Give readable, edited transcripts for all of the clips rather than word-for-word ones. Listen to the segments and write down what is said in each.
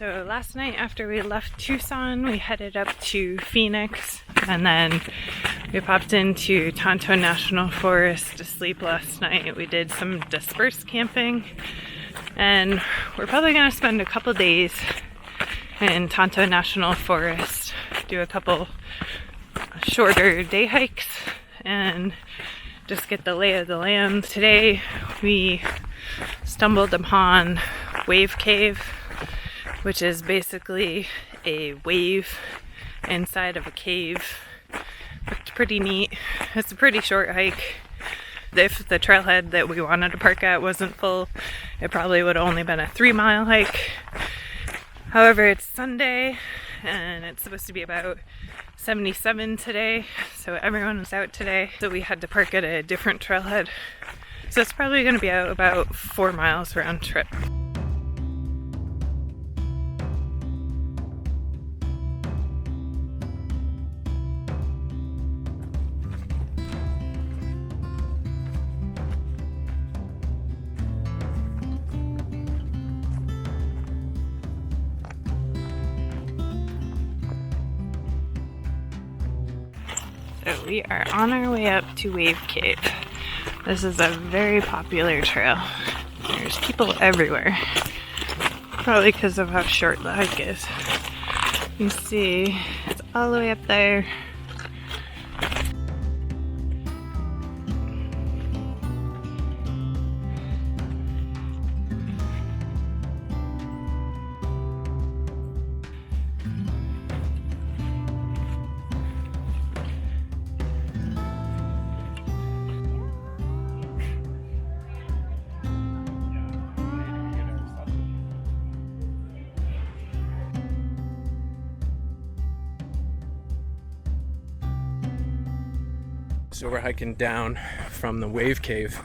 So last night after we left Tucson, we headed up to Phoenix, and then we popped into Tonto National Forest to sleep last night. We did some dispersed camping, and we're probably going to spend a couple days in Tonto National Forest, do a couple shorter day hikes, and just get the lay of the land. Today we stumbled upon Wave Cave, which is basically a wave inside of a cave. Looked pretty neat. It's a pretty short hike. If the trailhead that we wanted to park at wasn't full, it probably would have only been a 3-mile hike. However, it's Sunday and it's supposed to be about 77 today, so everyone was out today. So we had to park at a different trailhead. So it's probably going to be out about 4 miles round trip. So we are on our way up to Wave Cave. This is a very popular trail. There's people everywhere. Probably because of how short the hike is. You can see it's all the way up there. So we're hiking down from the Wave Cave,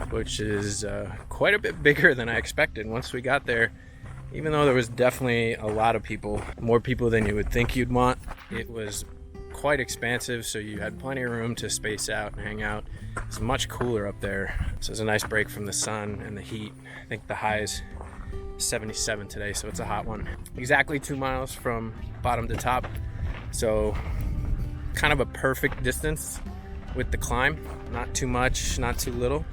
which is quite a bit bigger than I expected. Once we got there, even though there was definitely a lot of people, more people than you would think you'd want, it was quite expansive, so you had plenty of room to space out and hang out. It's much cooler up there, so it's a nice break from the sun and the heat. I think the high is 77 today, so it's a hot one. Exactly 2 miles from bottom to top, so kind of a perfect distance with the climb. Not too much, not too little,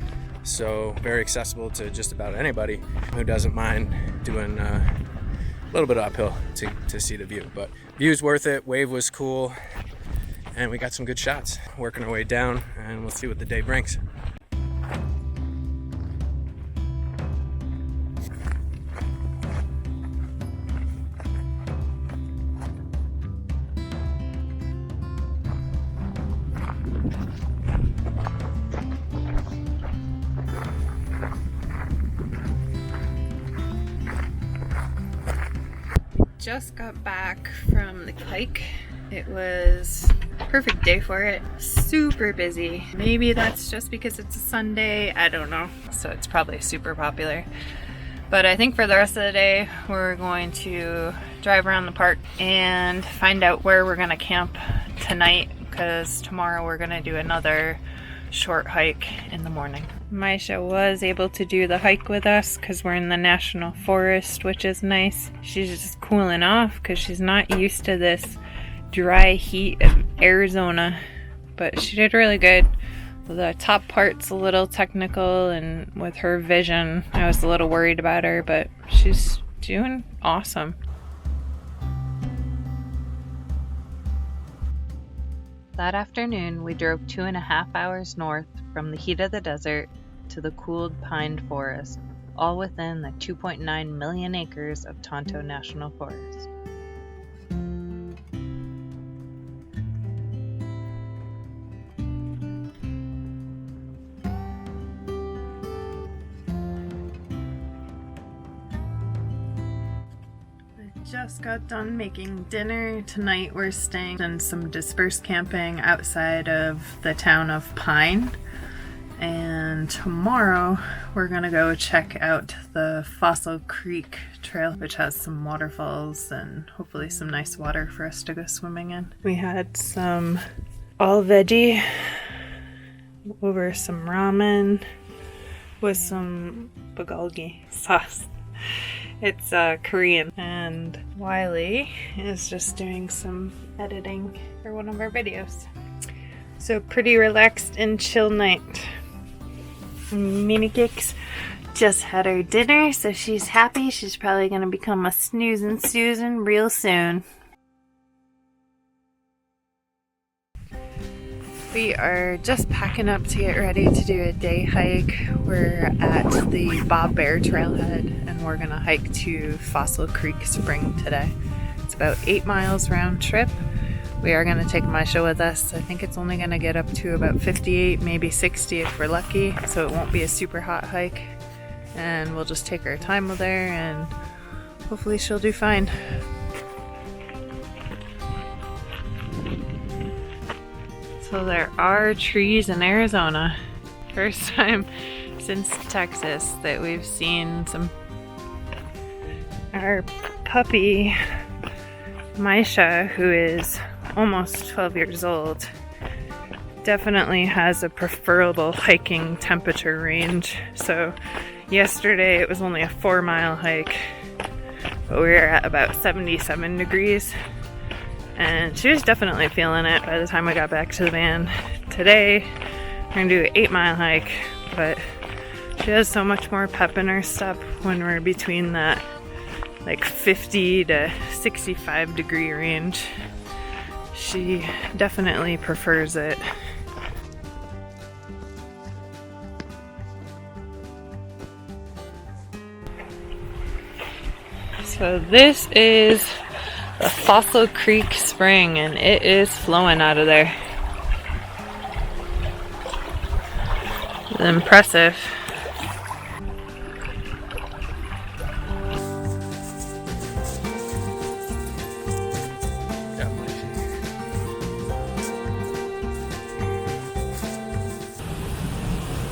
so very accessible to just about anybody who doesn't mind doing a little bit of uphill to see the view. But view's worth it. Wave was cool, and we got some good shots. Working our way down, and we'll see what the day brings. Just got back from the hike. It was a perfect day for it. Super busy. Maybe that's just because it's a Sunday. I don't know. So it's probably super popular. But I think for the rest of the day, we're going to drive around the park and find out where we're going to camp tonight, because tomorrow we're going to do another short hike in the morning. Maisha was able to do the hike with us because we're in the national forest, which is nice. She's just cooling off because she's not used to this dry heat of Arizona, but she did really good. The top part's a little technical, and with her vision, I was a little worried about her, but she's doing awesome. That afternoon, we drove 2.5 hours north from the heat of the desert to the cooled pine forest, all within the 2.9 million acres of Tonto National Forest. Just got done making dinner. Tonight we're staying in some dispersed camping outside of the town of Pine. And tomorrow we're gonna go check out the Fossil Creek Trail, which has some waterfalls and hopefully some nice water for us to go swimming in. We had some all veggie over some ramen with some bulgogi sauce. It's Korean, and Wiley is just doing some editing for one of our videos. So pretty relaxed and chill night. Mini Cakes just had her dinner, so she's happy. She's probably gonna become a snoozin' Susan real soon. We are just packing up to get ready to do a day hike. We're at the Bob Bear Trailhead and we're gonna hike to Fossil Creek Spring today. It's about 8 miles round trip. We are gonna take Maisha with us. I think it's only gonna get up to about 58, maybe 60 if we're lucky, so it won't be a super hot hike. And we'll just take our time with her and hopefully she'll do fine. So there are trees in Arizona. First time since Texas that we've seen some. Our puppy, Maisha, who is almost 12 years old, definitely has a preferable hiking temperature range. So yesterday it was only a 4-mile hike, but we were at about 77 degrees. And she was definitely feeling it by the time we got back to the van. Today, we're gonna do an 8-mile hike, but she has so much more pep in her step when we're between that like 50 to 65 degree range. She definitely prefers it. So this is the Fossil Creek Spring, and it is flowing out of there. It's impressive.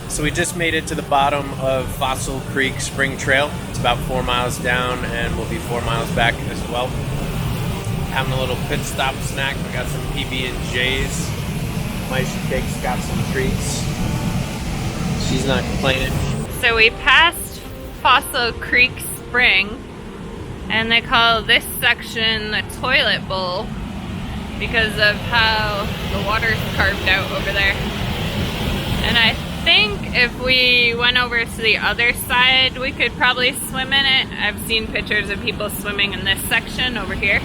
So we just made it to the bottom of Fossil Creek Spring Trail. It's about 4 miles down and we'll be 4 miles back as well. Having a little pit stop snack. We got some PB&Js. Maisha Cake's got some treats. She's not complaining. So we passed Fossil Creek Spring, and they call this section the toilet bowl because of how the water's carved out over there. And I think if we went over to the other side, we could probably swim in it. I've seen pictures of people swimming in this section over here.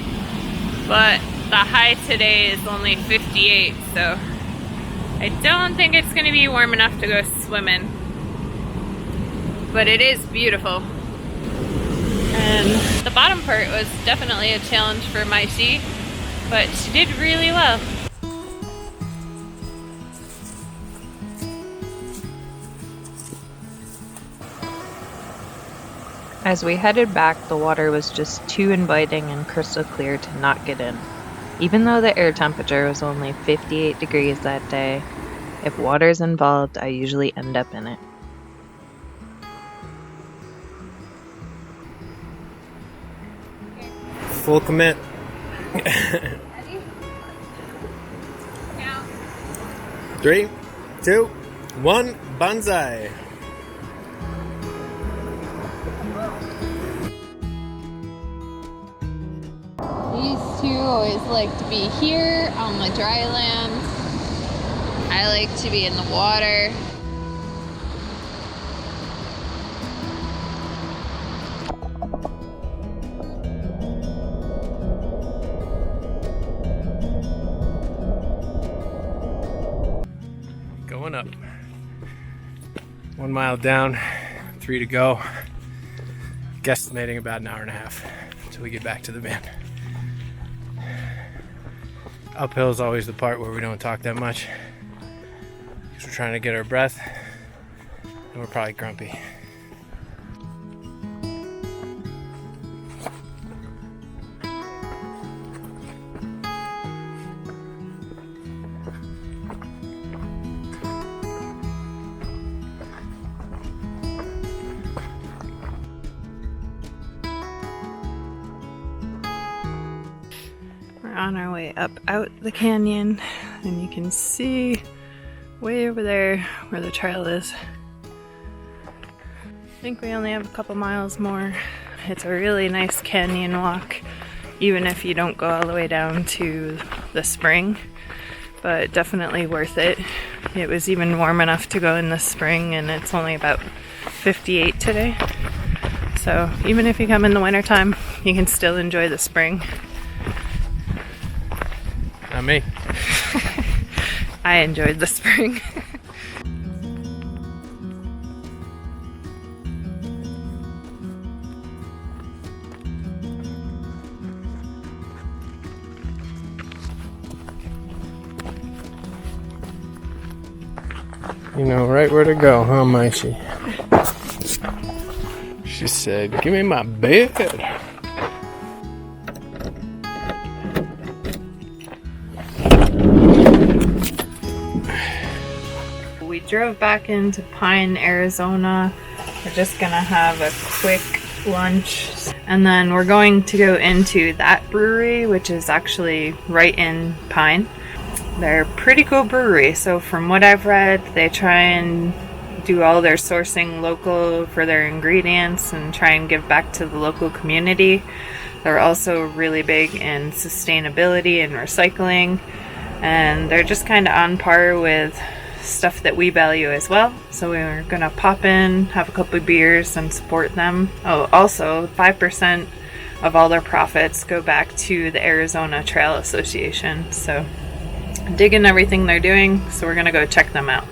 But the high today is only 58, so I don't think it's going to be warm enough to go swimming. But it is beautiful. And the bottom part was definitely a challenge for Maisha, but she did really well. As we headed back, the water was just too inviting and crystal clear to not get in. Even though the air temperature was only 58 degrees that day, if water's involved, I usually end up in it. Full commit. Ready? Now. 3, 2, 1, banzai. These two always like to be here on the dry land. I like to be in the water. Going up. 1 mile down, 3 to go. Guesstimating about an hour and a half until we get back to the van. Uphill is always the part where we don't talk that much because we're trying to get our breath and we're probably grumpy. On our way up out the canyon, and you can see way over there where the trail is. I think we only have a couple miles more. It's a really nice canyon walk. even if you don't go all the way down to the spring, but definitely worth it. It was even warm enough to go in the spring, and it's only about 58 today. So even if you come in the wintertime, you can still enjoy the spring. Not me. I enjoyed the spring. You know right where to go, huh, Maisha? She said, "Give me my bed." We drove back into Pine, Arizona. We're just gonna have a quick lunch, and then we're going to go into that brewery, which is actually right in Pine. They're a pretty cool brewery. So from what I've read, they try and do all their sourcing local for their ingredients and try and give back to the local community. They're also really big in sustainability and recycling, and they're just kind of on par with stuff that we value as well. So we were gonna pop in, have a couple of beers, and support them. Oh, also 5% of all their profits go back to the Arizona Trail Association. So digging everything they're doing, so we're gonna go check them out.